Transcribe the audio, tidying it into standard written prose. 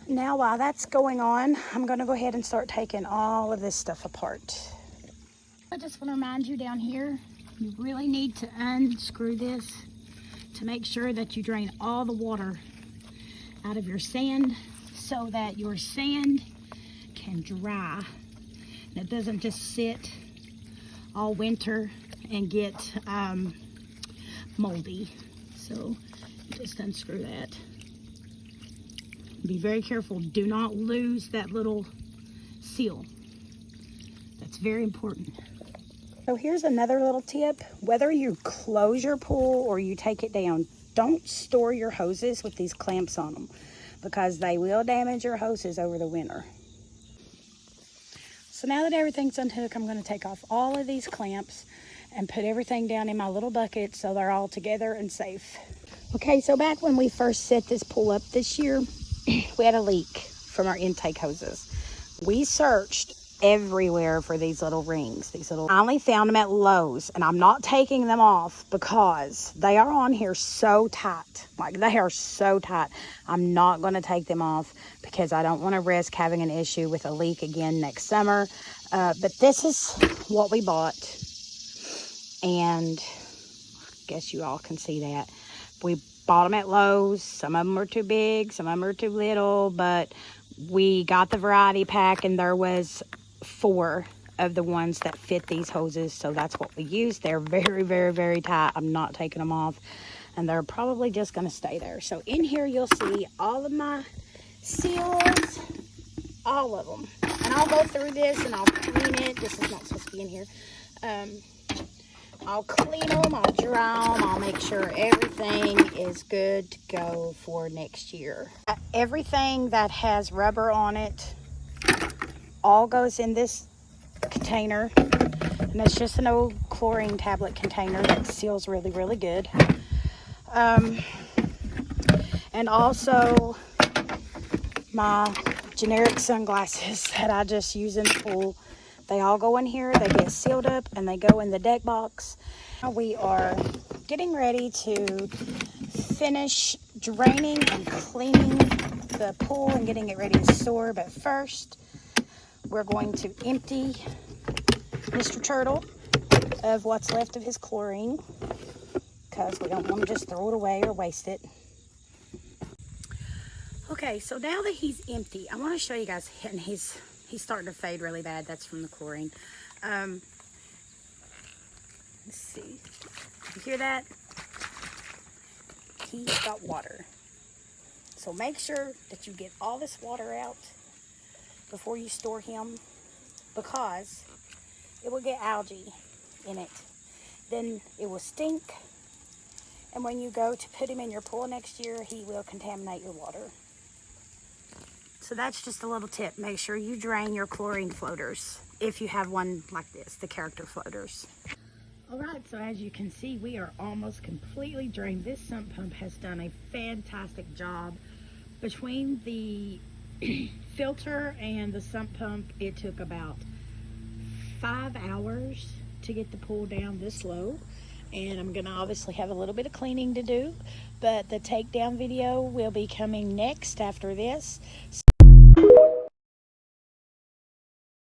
Now while that's going on, I'm gonna go ahead and start taking all of this stuff apart. I just want to remind you down here, you really need to unscrew this to make sure that you drain all the water out of your sand so that your sand can dry and it doesn't just sit all winter and get moldy. So just unscrew that. Be very careful. Do not lose that little seal. That's very important. So here's another little tip. Whether you close your pool or you take it down, don't store your hoses with these clamps on them because they will damage your hoses over the winter. So now that everything's unhooked, I'm going to take off all of these clamps and put everything down in my little bucket so they're all together and safe. Okay, so back when we first set this pool up this year, we had a leak from our intake hoses. We searched everywhere for these little rings. I only found them at Lowe's, and I'm not taking them off because they are on here so tight. Like, they are so tight. I'm not going to take them off because I don't want to risk having an issue with a leak again next summer. But this is what we bought, and I guess you all can see that. We bought them at Lowe's. Some of them were too big, some of them were too little, but we got the variety pack, and there was 4 of the ones that fit these hoses, so that's what we used. They're very, very, very tight. I'm not taking them off, and they're probably just going to stay there. So in here you'll see all of my seals, all of them, and I'll go through this and I'll clean it. This is not supposed to be in here. I'll clean them, I'll dry them, I'll make sure everything is good to go for next year. Everything that has rubber on it all goes in this container, and it's just an old chlorine tablet container that seals really, really good. And also my generic sunglasses that I just use in the pool. They all go in here, they get sealed up, and they go in the deck box. We are getting ready to finish draining and cleaning the pool and getting it ready to store. But first, we're going to empty Mr. Turtle of what's left of his chlorine because we don't want to just throw it away or waste it. Okay, so now that he's empty, I want to show you guys, and he's starting to fade really bad. That's from the chlorine. Let's see. You hear that? He's got water. So make sure that you get all this water out before you store him because it will get algae in it. Then it will stink. And when you go to put him in your pool next year, he will contaminate your water. So that's just a little tip. Make sure you drain your chlorine floaters if you have one like this, the character floaters. All right, so as you can see, we are almost completely drained. This sump pump has done a fantastic job. Between the filter and the sump pump, it took about 5 hours to get the pool down this low. And I'm gonna obviously have a little bit of cleaning to do, but the takedown video will be coming next after this.